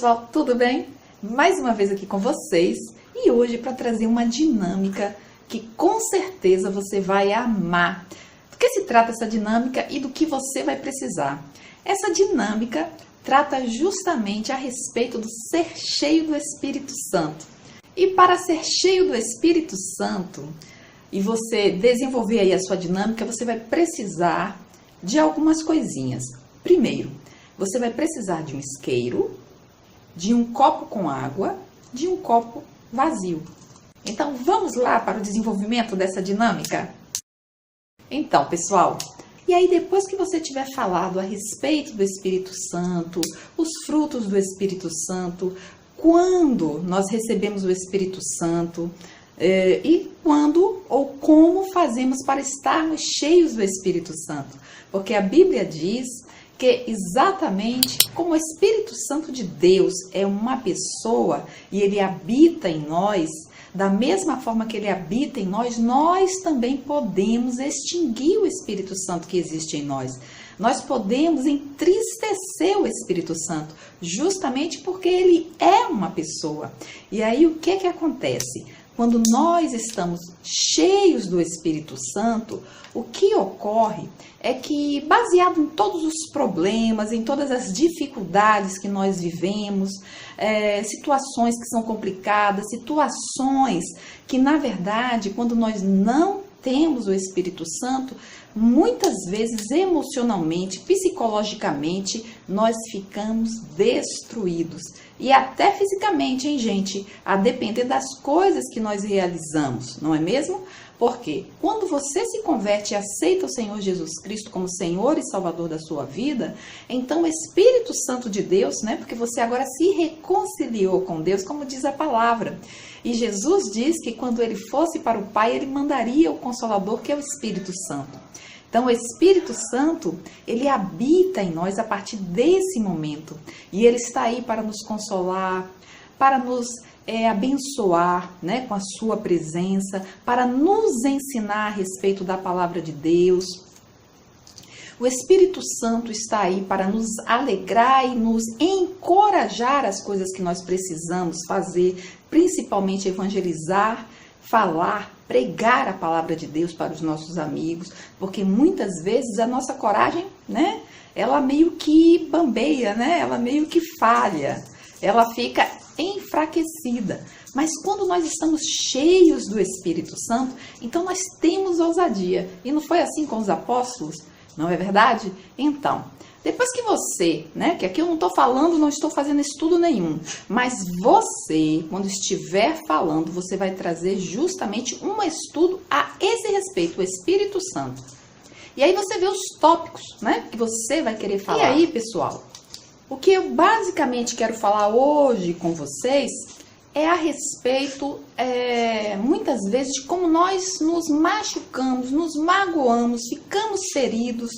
pessoal, tudo bem? Mais uma vez aqui com vocês e hoje para trazer uma dinâmica que com certeza você vai amar. Do que se trata essa dinâmica e do que você vai precisar? Essa dinâmica trata justamente a respeito do ser cheio do Espírito Santo. E para ser cheio do Espírito Santo e você desenvolver aí a sua dinâmica, você vai precisar de algumas coisinhas. Primeiro, você vai precisar de um isqueiro, de um copo com água, de um copo vazio. Então, vamos lá para o desenvolvimento dessa dinâmica? Então, pessoal, e aí depois que você tiver falado a respeito do Espírito Santo, os frutos do Espírito Santo, quando nós recebemos o Espírito Santo, e quando ou como fazemos para estarmos cheios do Espírito Santo. Porque a Bíblia diz que exatamente como o Espírito Santo de Deus é uma pessoa e ele habita em nós, da mesma forma que ele habita em nós, nós também podemos extinguir o Espírito Santo que existe em nós. Nós podemos entristecer o Espírito Santo, justamente porque ele é uma pessoa. E aí o que acontece? Quando nós estamos cheios do Espírito Santo, o que ocorre é que, baseado em todos os problemas, em todas as dificuldades que nós vivemos, situações que são complicadas, situações que, na verdade, quando nós não temos o Espírito Santo, muitas vezes emocionalmente, psicologicamente, nós ficamos destruídos. E até fisicamente, hein, gente? A depender das coisas que nós realizamos, não é mesmo? Porque quando você se converte e aceita o Senhor Jesus Cristo como Senhor e Salvador da sua vida, então o Espírito Santo de Deus, né? Porque você agora se reconciliou com Deus, como diz a palavra. E Jesus diz que quando ele fosse para o Pai, ele mandaria o Consolador, que é o Espírito Santo. Então, o Espírito Santo, ele habita em nós a partir desse momento. E ele está aí para nos consolar, para nos abençoar, né, com a sua presença, para nos ensinar a respeito da palavra de Deus. O Espírito Santo está aí para nos alegrar e nos encorajar as coisas que nós precisamos fazer, principalmente evangelizar, falar, pregar a palavra de Deus para os nossos amigos, porque muitas vezes a nossa coragem, né, ela meio que bambeia, né, ela meio que falha, ela fica enfraquecida. Mas quando nós estamos cheios do Espírito Santo, então nós temos ousadia. E não foi assim com os apóstolos? Não é verdade? Então, depois que você, né, que aqui eu não estou falando, não estou fazendo estudo nenhum, mas você, quando estiver falando, você vai trazer justamente um estudo a esse respeito, o Espírito Santo. E aí você vê os tópicos, né, que você vai querer falar. E aí, pessoal, o que eu basicamente quero falar hoje com vocês é a respeito, muitas vezes, de como nós nos machucamos, nos magoamos, ficamos feridos,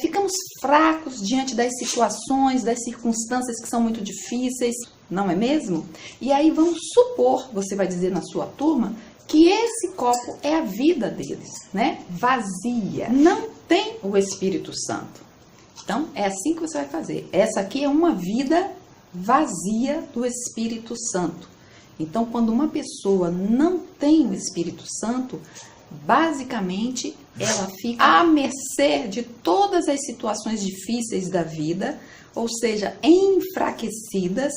ficamos fracos diante das situações, das circunstâncias que são muito difíceis, não é mesmo? E aí vamos supor, você vai dizer na sua turma, que esse copo é a vida deles, né? Vazia, não tem o Espírito Santo. Então, é assim que você vai fazer. Essa aqui é uma vida vazia do Espírito Santo. Então, quando uma pessoa não tem o Espírito Santo, basicamente, ela fica à mercê de todas as situações difíceis da vida, ou seja, enfraquecidas,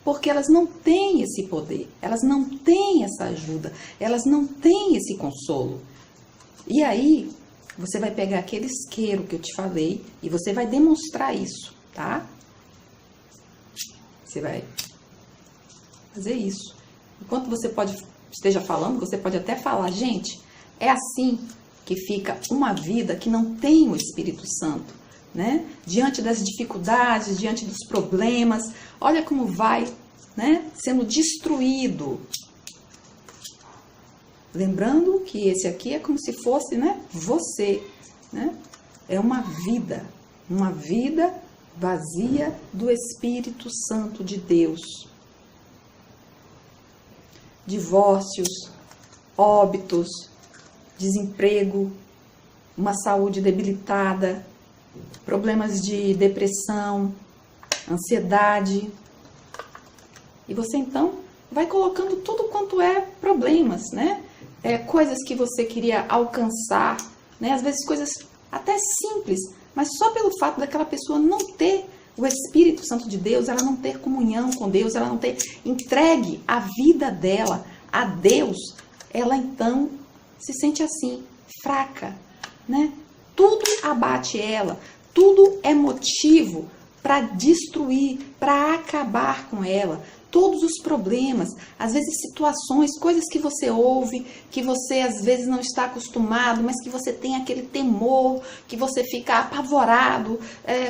porque elas não têm esse poder, elas não têm essa ajuda, elas não têm esse consolo. E aí, você vai pegar aquele isqueiro que eu te falei e você vai demonstrar isso, tá? Você vai fazer isso. Enquanto você esteja falando, você pode até falar, gente, é assim que fica uma vida que não tem o Espírito Santo, né? Diante das dificuldades, diante dos problemas, olha como vai, né, sendo destruído. Lembrando que esse aqui é como se fosse, né, você, né? É uma vida vazia do Espírito Santo de Deus. Divórcios, óbitos, desemprego, uma saúde debilitada, problemas de depressão, ansiedade, E você então vai colocando tudo quanto é problemas, né? Coisas que você queria alcançar, né? Às vezes coisas até simples, mas só pelo fato daquela pessoa não ter o Espírito Santo de Deus, ela não ter comunhão com Deus, ela não ter entregue a vida dela a Deus, ela então se sente assim, fraca, né? Tudo abate ela, tudo é motivo para destruir, para acabar com ela. Todos os problemas, às vezes situações, coisas que você ouve, que você às vezes não está acostumado, mas que você tem aquele temor, que você fica apavorado,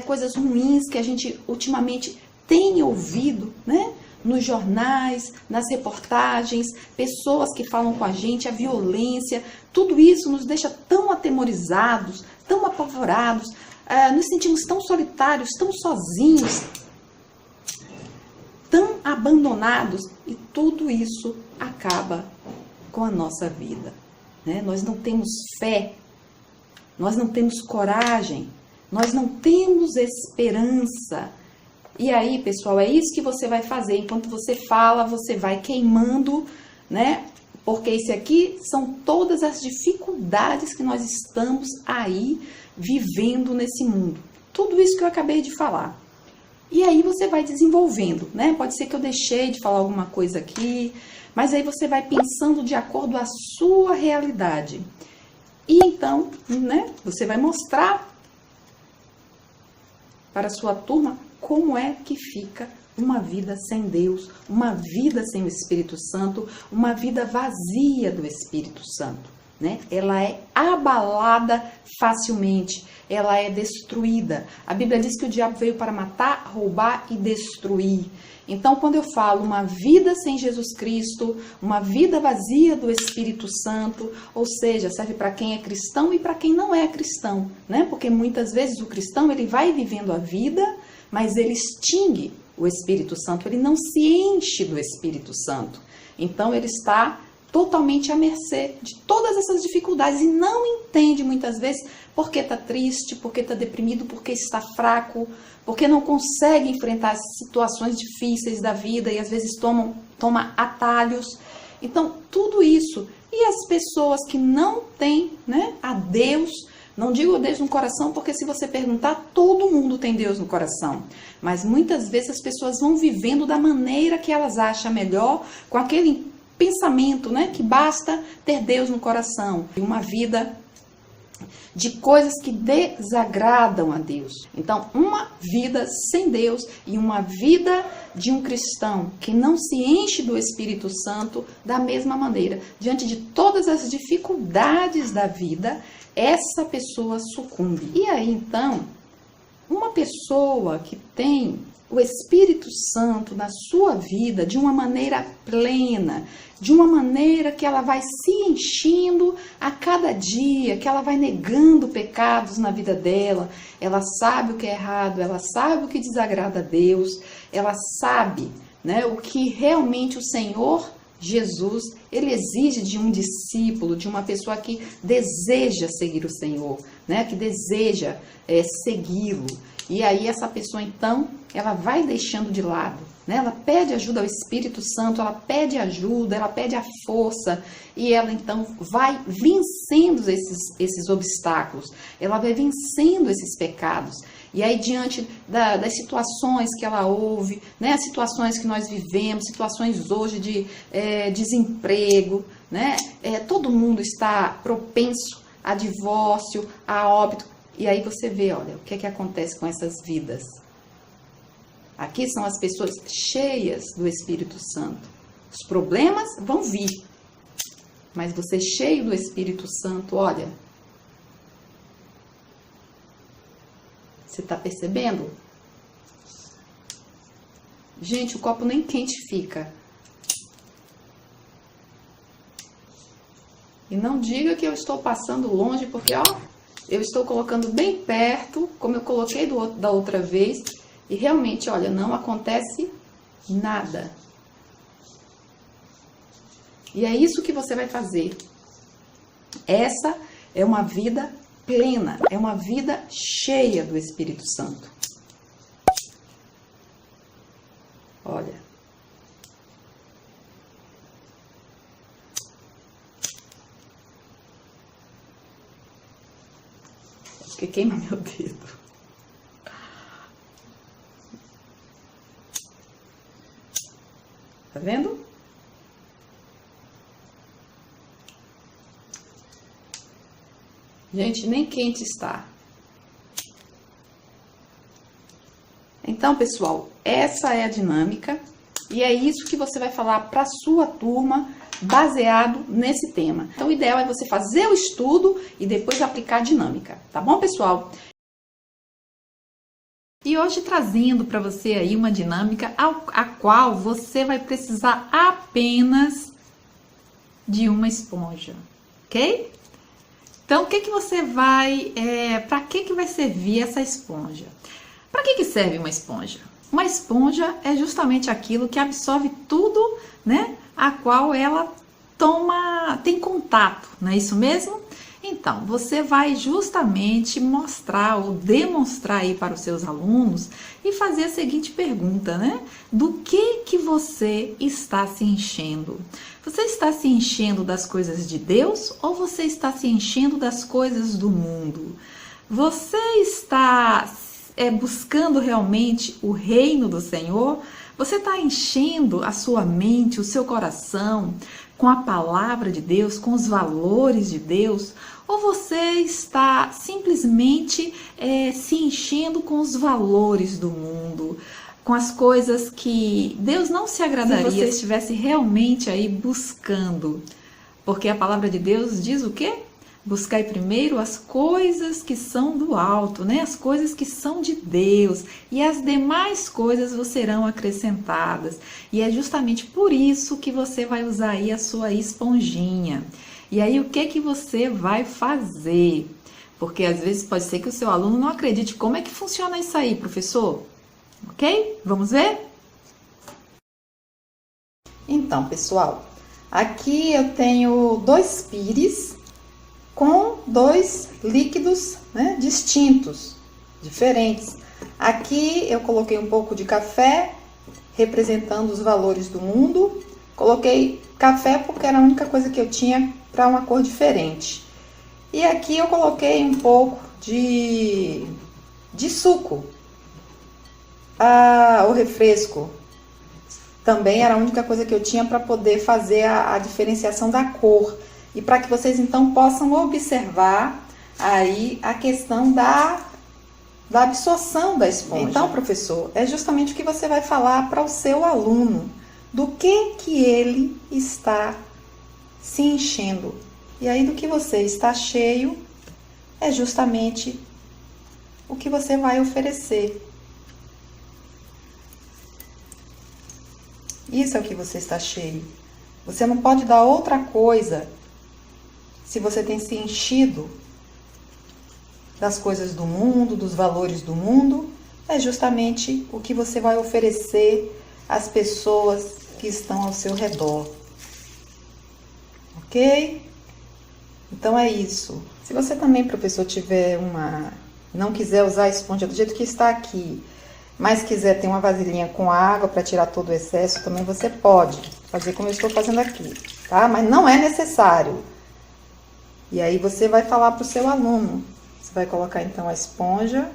coisas ruins que a gente ultimamente tem ouvido, né? Nos jornais, nas reportagens, pessoas que falam com a gente, a violência, tudo isso nos deixa tão atemorizados, tão apavorados, nos sentimos tão solitários, tão sozinhos, tão abandonados, e tudo isso acaba com a nossa vida, né? Nós não temos fé, nós não temos coragem, nós não temos esperança. E aí, pessoal, é isso que você vai fazer. Enquanto você fala, você vai queimando, né? Porque isso aqui são todas as dificuldades que nós estamos aí vivendo nesse mundo. Tudo isso que eu acabei de falar. E aí você vai desenvolvendo, né? Pode ser que eu deixei de falar alguma coisa aqui, mas aí você vai pensando de acordo à sua realidade. E então, né? Você vai mostrar para a sua turma como é que fica uma vida sem Deus, uma vida sem o Espírito Santo, uma vida vazia do Espírito Santo, né? Ela é abalada facilmente, ela é destruída. A Bíblia diz que o diabo veio para matar, roubar e destruir. Então, quando eu falo uma vida sem Jesus Cristo, uma vida vazia do Espírito Santo, ou seja, serve para quem é cristão e para quem não é cristão, né? Porque muitas vezes o cristão, ele vai vivendo a vida, mas ele extingue o Espírito Santo, ele não se enche do Espírito Santo. Então, ele está totalmente à mercê de todas essas dificuldades e não entende muitas vezes porque está triste, porque está deprimido, porque está fraco, porque não consegue enfrentar as situações difíceis da vida e às vezes toma atalhos. Então, tudo isso. E as pessoas que não têm, né, a Deus, não digo Deus no coração, porque se você perguntar, todo mundo tem Deus no coração. Mas muitas vezes as pessoas vão vivendo da maneira que elas acham melhor, com aquele pensamento, né, que basta ter Deus no coração. E uma vida de coisas que desagradam a Deus. Então, uma vida sem Deus e uma vida de um cristão que não se enche do Espírito Santo da mesma maneira, diante de todas as dificuldades da vida, essa pessoa sucumbe. E aí, então, uma pessoa que tem o Espírito Santo na sua vida de uma maneira plena, de uma maneira que ela vai se enchendo a cada dia, que ela vai negando pecados na vida dela, ela sabe o que é errado, ela sabe o que desagrada a Deus, ela sabe, né, o que realmente o Senhor Jesus, ele exige de um discípulo, de uma pessoa que deseja seguir o Senhor, né, que deseja segui-lo. E aí essa pessoa, então, ela vai deixando de lado, né? Ela pede ajuda ao Espírito Santo, ela pede ajuda, ela pede a força, e ela, então, vai vencendo esses obstáculos, ela vai vencendo esses pecados. E aí, diante das situações que ela ouve, né? As situações que nós vivemos, situações hoje de desemprego, né? Todo mundo está propenso a divórcio, a óbito. E aí você vê, olha, o que é que acontece com essas vidas. Aqui são as pessoas cheias do Espírito Santo. Os problemas vão vir, mas você cheio do Espírito Santo, olha, você está percebendo? Gente, o copo nem quente fica. E não diga que eu estou passando longe, porque, ó, eu estou colocando bem perto, como eu coloquei da outra vez, e realmente, olha, não acontece nada. E é isso que você vai fazer. Essa é uma vida plena, é uma vida cheia do Espírito Santo. Olha, Acho que queima meu dedo. Tá vendo? Gente, nem quente está. Então, pessoal, essa é a dinâmica e é isso que você vai falar para a sua turma baseado nesse tema. Então, o ideal é você fazer o estudo e depois aplicar a dinâmica, tá bom, pessoal? E hoje trazendo para você aí uma dinâmica a qual você vai precisar apenas de uma esponja, ok? Então, o que você vai, para que vai servir essa esponja? Para que serve uma esponja? Uma esponja é justamente aquilo que absorve tudo, né, a qual ela tem contato, não é isso mesmo? Então, você vai justamente mostrar ou demonstrar aí para os seus alunos e fazer a seguinte pergunta, né? Do que você está se enchendo? Você está se enchendo das coisas de Deus ou você está se enchendo das coisas do mundo? Você está buscando realmente o reino do Senhor? Você está enchendo a sua mente, o seu coração com a palavra de Deus, com os valores de Deus? Ou você está simplesmente se enchendo com os valores do mundo, com as coisas que Deus não se agradaria se você estivesse realmente aí buscando? Porque a palavra de Deus diz o quê? Buscai primeiro as coisas que são do alto, né? As coisas que são de Deus, e as demais coisas vos serão acrescentadas. E é justamente por isso que você vai usar aí a sua esponjinha. E aí o que você vai fazer? Porque às vezes pode ser que o seu aluno não acredite. Como é que funciona isso aí, professor? Ok? Vamos ver? Então, pessoal, aqui eu tenho 2 pires com 2 líquidos, né, distintos, diferentes. Aqui eu coloquei um pouco de café, representando os valores do mundo. Coloquei café porque era a única coisa que eu tinha para uma cor diferente. E aqui eu coloquei um pouco de suco. O refresco também era a única coisa que eu tinha para poder fazer a diferenciação da cor. E para que vocês então possam observar aí a questão da absorção da esponja. Então, professor, é justamente o que você vai falar para o seu aluno. Do que ele está se enchendo. E aí do que você está cheio é justamente o que você vai oferecer. Isso é o que você está cheio. Você não pode dar outra coisa se você tem se enchido das coisas do mundo, dos valores do mundo. É justamente o que você vai oferecer às pessoas que estão ao seu redor. Ok? Então é isso. Se você também, professor, não quiser usar a esponja do jeito que está aqui, mas quiser ter uma vasilhinha com água para tirar todo o excesso, também você pode fazer como eu estou fazendo aqui, tá? Mas não é necessário. E aí você vai falar para o seu aluno. Você vai colocar então a esponja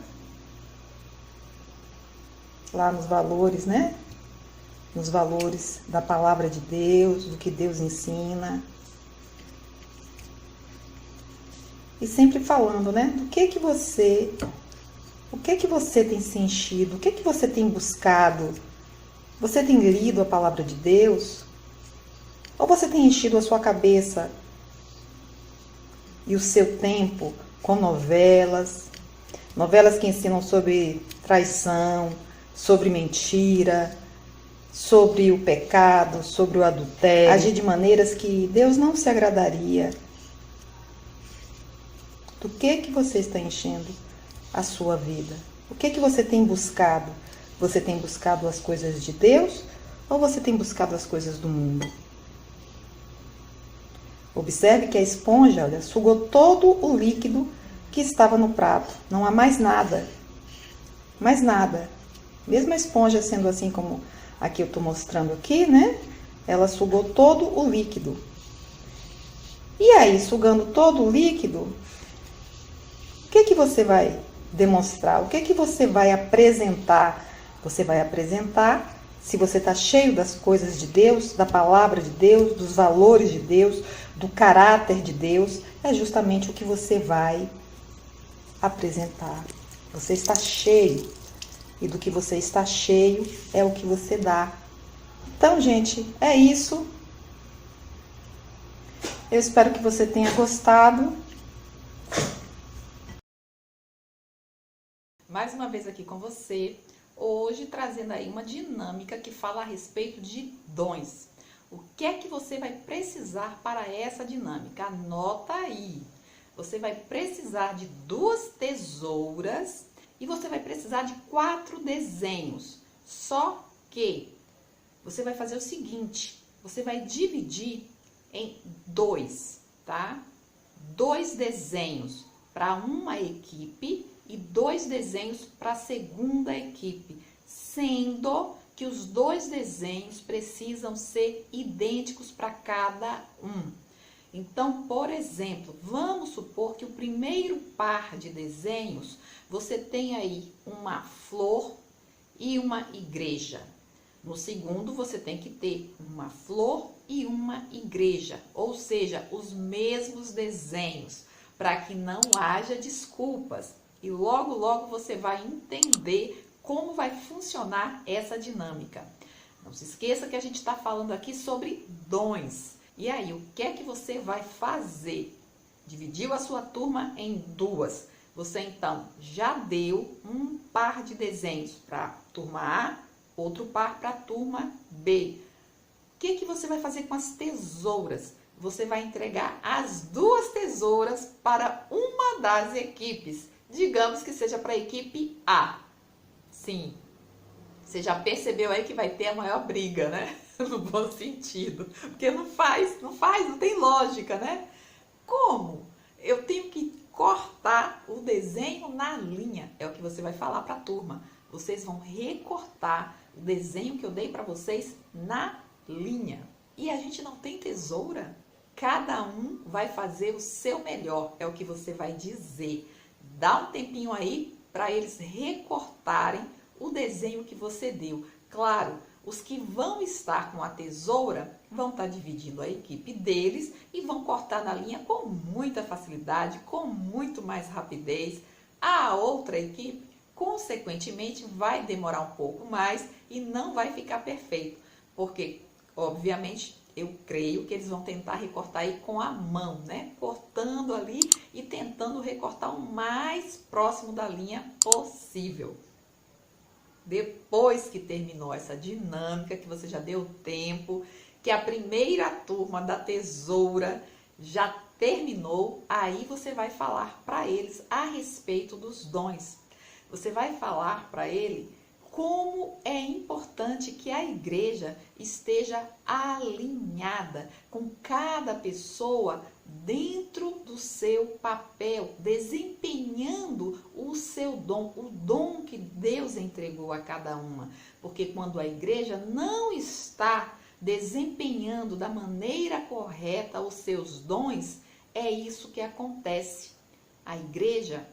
lá nos valores, né? Nos valores da palavra de Deus, do que Deus ensina. E sempre falando, né? O que você tem se enchido? O que você tem buscado? Você tem lido a palavra de Deus? Ou você tem enchido a sua cabeça e o seu tempo com novelas que ensinam sobre traição, sobre mentira, sobre o pecado, sobre o adultério, agir de maneiras que Deus não se agradaria? Do que você está enchendo a sua vida? O que você tem buscado? Você tem buscado as coisas de Deus ou você tem buscado as coisas do mundo? Observe que a esponja, olha, sugou todo o líquido que estava no prato. Não há mais nada. Mais nada. Mesmo a esponja sendo assim como aqui eu estou mostrando aqui, né? Ela sugou todo o líquido. E aí, sugando todo o líquido, o que você vai demonstrar? O que você vai apresentar? Você vai apresentar se você está cheio das coisas de Deus, da palavra de Deus, dos valores de Deus, do caráter de Deus. É justamente o que você vai apresentar. Você está cheio. E do que você está cheio é o que você dá. Então, gente, é isso. Eu espero que você tenha gostado. Mais uma vez aqui com você, hoje trazendo aí uma dinâmica que fala a respeito de dons. O que é que você vai precisar para essa dinâmica? Anota aí. Você vai precisar de 2 tesouras e você vai precisar de 4 desenhos. Só que você vai fazer o seguinte, você vai dividir em 2, tá? 2 desenhos para uma equipe e 2 desenhos para a segunda equipe, sendo que os 2 desenhos precisam ser idênticos para cada um. Então, por exemplo, vamos supor que o primeiro par de desenhos, você tem aí uma flor e uma igreja. No segundo, você tem que ter uma flor e uma igreja, ou seja, os mesmos desenhos, para que não haja desculpas. E logo, logo você vai entender como vai funcionar essa dinâmica. Não se esqueça que a gente está falando aqui sobre dons. E aí, o que é que você vai fazer? Dividiu a sua turma em 2. Você, então, já deu um par de desenhos para a turma A, outro par para a turma B. O que você vai fazer com as tesouras? Você vai entregar as 2 tesouras para uma das equipes. Digamos que seja para a equipe A. Sim, você já percebeu aí que vai ter a maior briga, né? No bom sentido. Porque não tem lógica, né? Como? Eu tenho que cortar o desenho na linha. É o que você vai falar para a turma. Vocês vão recortar o desenho que eu dei para vocês na linha. E a gente não tem tesoura? Cada um vai fazer o seu melhor, é o que você vai dizer. Dá um tempinho aí para eles recortarem o desenho que você deu. Claro, os que vão estar com a tesoura vão estar dividindo a equipe deles e vão cortar na linha com muita facilidade, com muito mais rapidez. A outra equipe, consequentemente, vai demorar um pouco mais e não vai ficar perfeito, porque, obviamente, eu creio que eles vão tentar recortar aí com a mão, né? Cortando ali e tentando recortar o mais próximo da linha possível. Depois que terminou essa dinâmica, que você já deu tempo, que a primeira turma da tesoura já terminou, aí você vai falar para eles a respeito dos dons. Você vai falar para ele como é importante que a igreja esteja alinhada com cada pessoa dentro do seu papel, desempenhando o seu dom, o dom que Deus entregou a cada uma. Porque quando a igreja não está desempenhando da maneira correta os seus dons, é isso que acontece. A igreja,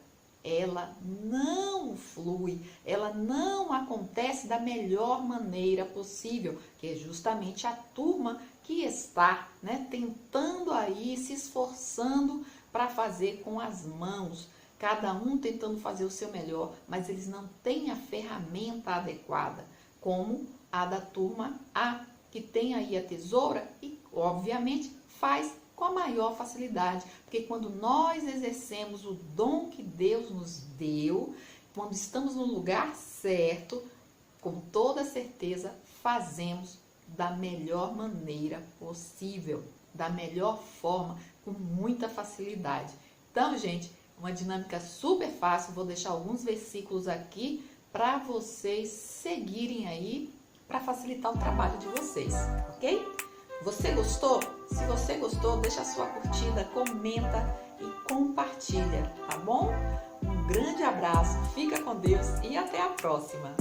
ela não flui, ela não acontece da melhor maneira possível, que é justamente a turma que está, né, tentando aí, se esforçando para fazer com as mãos, cada um tentando fazer o seu melhor, mas eles não têm a ferramenta adequada, como a da turma A, que tem aí a tesoura e, obviamente, faz com a maior facilidade, porque quando nós exercemos o dom que Deus nos deu, quando estamos no lugar certo, com toda certeza fazemos da melhor maneira possível, da melhor forma, com muita facilidade. Então, gente, uma dinâmica super fácil, vou deixar alguns versículos aqui para vocês seguirem aí, para facilitar o trabalho de vocês, ok? Você gostou? Se você gostou, deixa a sua curtida, comenta e compartilha, tá bom? Um grande abraço, fica com Deus e até a próxima!